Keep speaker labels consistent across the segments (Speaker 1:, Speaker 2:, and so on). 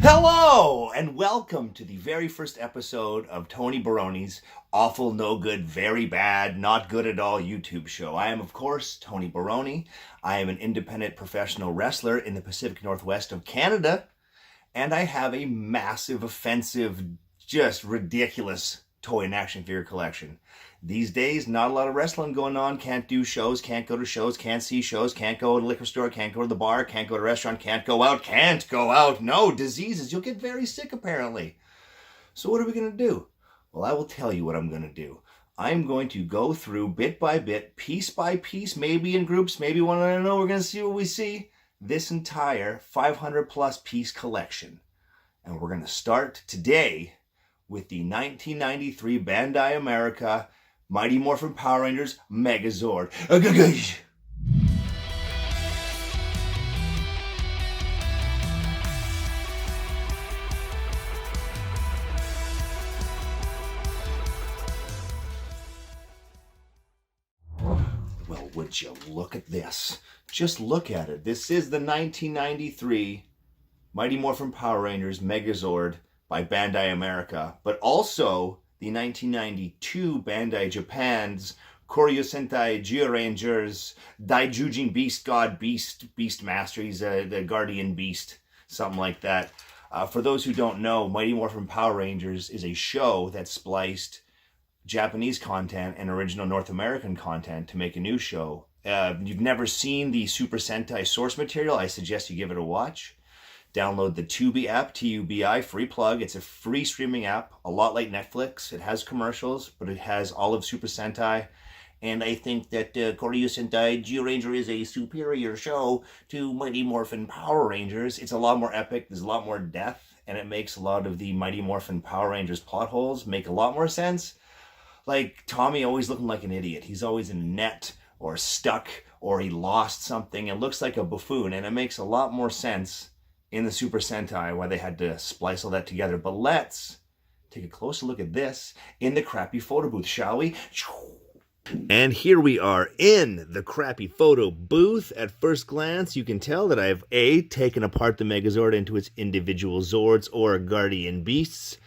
Speaker 1: Hello, and welcome to the very first episode of Tony Baroni's Awful, No Good, Very Bad, Not Good at All YouTube show. I am, of course, Tony Baroni. I am an independent professional wrestler in the Pacific Northwest of Canada, and I have a massive, offensive, just ridiculous toy and action figure collection. These days, not a lot of wrestling going on. Can't do shows, can't go to shows, can't see shows, can't go to the liquor store, can't go to the bar, can't go to a restaurant, can't go out. No, diseases. You'll get very sick, apparently. So what are we going to do? Well, I will tell you what I'm going to do. I'm going to go through bit by bit, piece by piece, maybe in groups, maybe one, I don't know. We're going to see what we see. This entire 500 plus piece collection. And we're going to start today with the 1993 Bandai America Mighty Morphin Power Rangers Megazord. Well, would you look at this? Just look at it. This is the 1993 Mighty Morphin Power Rangers Megazord by Bandai America, but also the 1992 Bandai Japan's Koryo Sentai Geo-Rangers Daijujin Beast God Beast Master. He's the Guardian Beast, something like that. For those who don't know, Mighty Morphin Power Rangers is a show that spliced Japanese content and original North American content to make a new show. You've never seen the Super Sentai source material, I suggest you give it a watch. Download the Tubi app, T-U-B-I, free plug. It's a free streaming app, a lot like Netflix. It has commercials, but it has all of Super Sentai. And I think that Koryo Sentai Geo-Ranger is a superior show to Mighty Morphin Power Rangers. It's a lot more epic, there's a lot more depth, and it makes a lot of the Mighty Morphin Power Rangers plot holes make a lot more sense. Like Tommy always looking like an idiot. He's always in a net or stuck or he lost something and looks like a buffoon, and it makes a lot more sense in the Super Sentai why they had to splice all that together. But let's take a closer look at this in the crappy photo booth, shall we? And here we are in the crappy photo booth. At first glance, you can tell that I've A, taken apart the Megazord into its individual Zords or Guardian Beasts,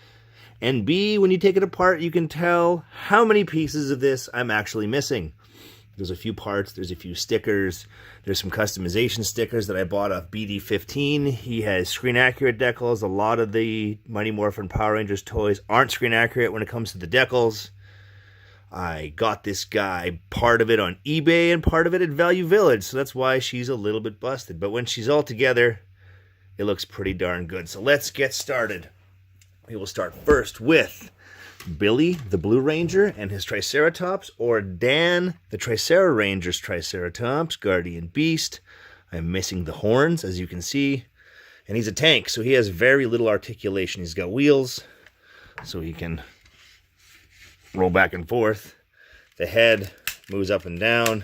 Speaker 1: and B, when you take it apart, you can tell how many pieces of this I'm actually missing. There's a few parts, there's a few stickers, there's some customization stickers that I bought off BD15. He has screen accurate decals. A lot of the Mighty Morphin Power Rangers toys aren't screen accurate when it comes to the decals. I got this guy, part of it on eBay and part of it at Value Village, so that's why she's a little bit busted. But when she's all together, it looks pretty darn good. So let's get started. We will start first with Billy, the Blue Ranger, and his Triceratops, or Dan, the Tricera Ranger's Triceratops, Guardian Beast. I'm missing the horns, as you can see. And he's a tank, so he has very little articulation. He's got wheels, so he can roll back and forth. The head moves up and down.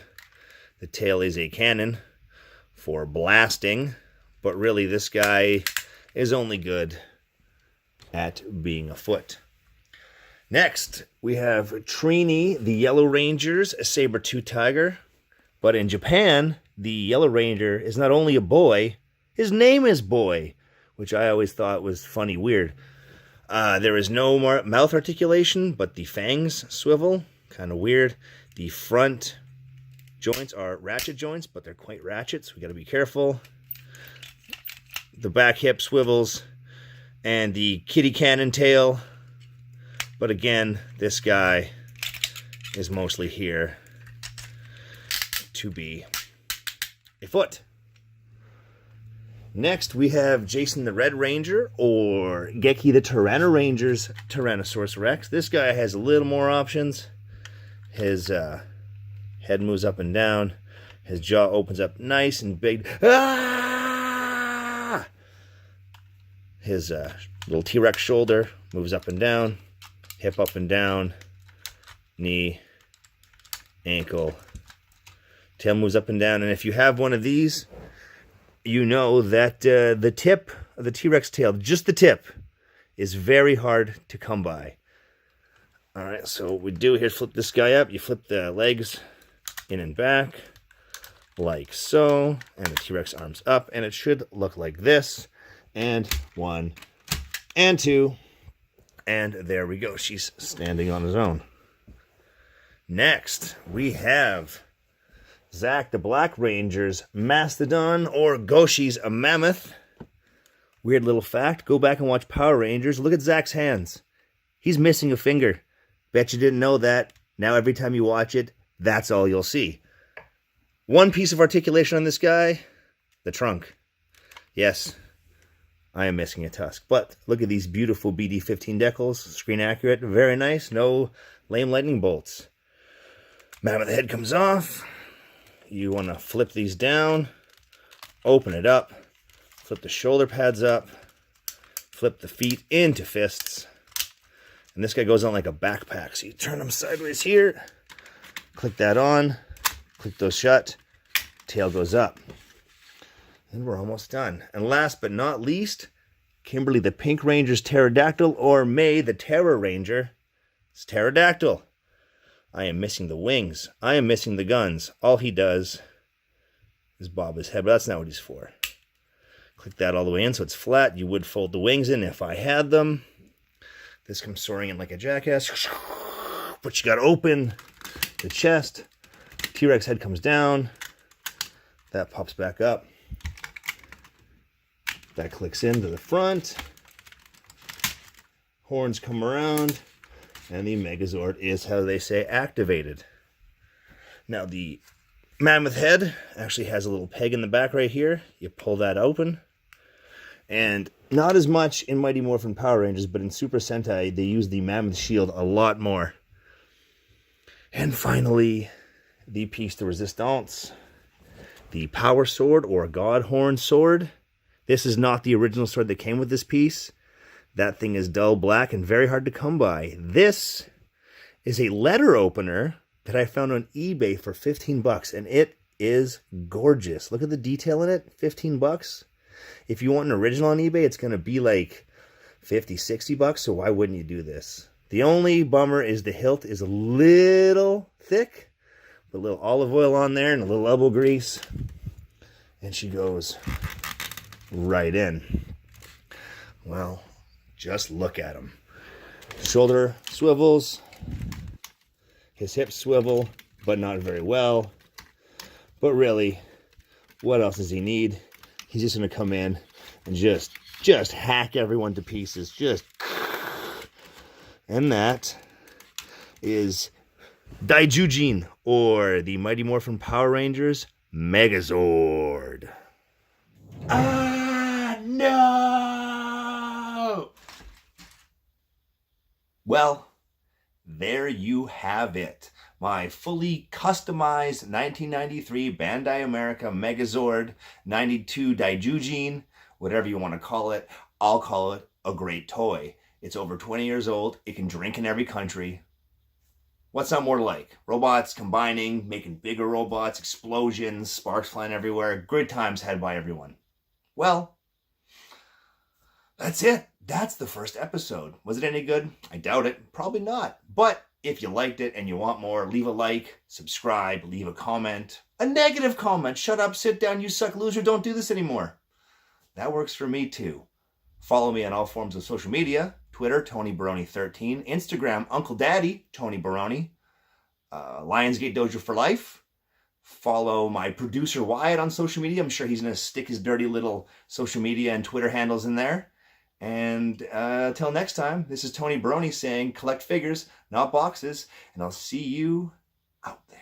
Speaker 1: The tail is a cannon for blasting, but really this guy is only good at being a foot. Next, we have Trini, the Yellow Ranger's saber-tooth tiger. But in Japan, the Yellow Ranger is not only a boy, his name is Boy, which I always thought was funny weird. There is no more mouth articulation, but the fangs swivel, kind of weird. The front joints are ratchet joints, but they're quite ratchet, so we got to be careful. The back hip swivels, and the kitty cannon tail. But again, this guy is mostly here to be a foot. Next, we have Jason the Red Ranger, or Geki the Tyranno Ranger's Tyrannosaurus Rex. This guy has a little more options. His head moves up and down. His jaw opens up nice and big. Ah! His little T-Rex shoulder moves up and down. hip up and down, knee, ankle, tail moves up and down. And if you have one of these, you know that the tip of the T-Rex tail, just the tip, is very hard to come by. All right, so what we do here is flip this guy up. You flip the legs in and back, like so, and the T-Rex arms up, and it should look like this. And 1, and 2, and there we go. She's standing on his own. Next, we have Zach the Black Ranger's Mastodon, or Goshi's a mammoth. Weird little fact, go back and watch Power Rangers. Look at Zach's hands. He's missing a finger. Bet you didn't know that. Now every time you watch it, that's all you'll see. One piece of articulation on this guy, the trunk. Yes, I am missing a tusk. But look at these beautiful BD15 decals. Screen accurate, very nice. No lame lightning bolts. Mammoth head comes off. You want to flip these down, open it up, flip the shoulder pads up, flip the feet into fists. And this guy goes on like a backpack. So you turn them sideways here, click that on, click those shut, tail goes up. And we're almost done. And last but not least, Kimberly the Pink Ranger's pterodactyl, or May the Terror Ranger. It's pterodactyl. I am missing the wings. I am missing the guns. All he does is bob his head, but that's not what he's for. Click that all the way in so it's flat. You would fold the wings in if I had them. This comes soaring in like a jackass. But you got to open the chest. T-Rex head comes down. That pops back up. That clicks into the front. Horns come around. And the Megazord is, how they say, activated. Now the mammoth head actually has a little peg in the back right here. You pull that open. And not as much in Mighty Morphin Power Rangers, but in Super Sentai, they use the mammoth shield a lot more. And finally, the piece de resistance. The power sword, or God Horn sword. This is not the original sword that came with this piece. That thing is dull black and very hard to come by. This is a letter opener that I found on eBay for 15 bucks, and it is gorgeous. Look at the detail in it, 15 bucks. If you want an original on eBay, it's going to be like 50, 60 bucks, so why wouldn't you do this? The only bummer is the hilt is a little thick, with a little olive oil on there and a little elbow grease, and she goes right in. Well, just look at him. Shoulder swivels. His hips swivel, but not very well. But really, what else does he need? He's just going to come in and just hack everyone to pieces. And that is Daijujin, or the Mighty Morphin Power Rangers Megazord. Ah, no! Well, there you have it. My fully customized 1993 Bandai America Megazord 92 Daijujin, whatever you want to call it. I'll call it a great toy. It's over 20 years old. It can drink in every country. What's not more to like? Robots combining, making bigger robots, explosions, sparks flying everywhere. Good times had by everyone. Well, that's it. That's the first episode. Was it any good? I doubt it. Probably not. But if you liked it and you want more, leave a like, subscribe, leave a comment. A negative comment. Shut up, sit down, you suck, loser, don't do this anymore. That works for me too. Follow me on all forms of social media. Twitter, Tony Baroni 13. Instagram, Uncle Daddy, Tony Baroni. Lionsgate Dojo for Life. Follow my producer Wyatt on social media. I'm sure he's going to stick his dirty little social media and Twitter handles in there. And till next time, this is Tony Baroni saying collect figures, not boxes, and I'll see you out there.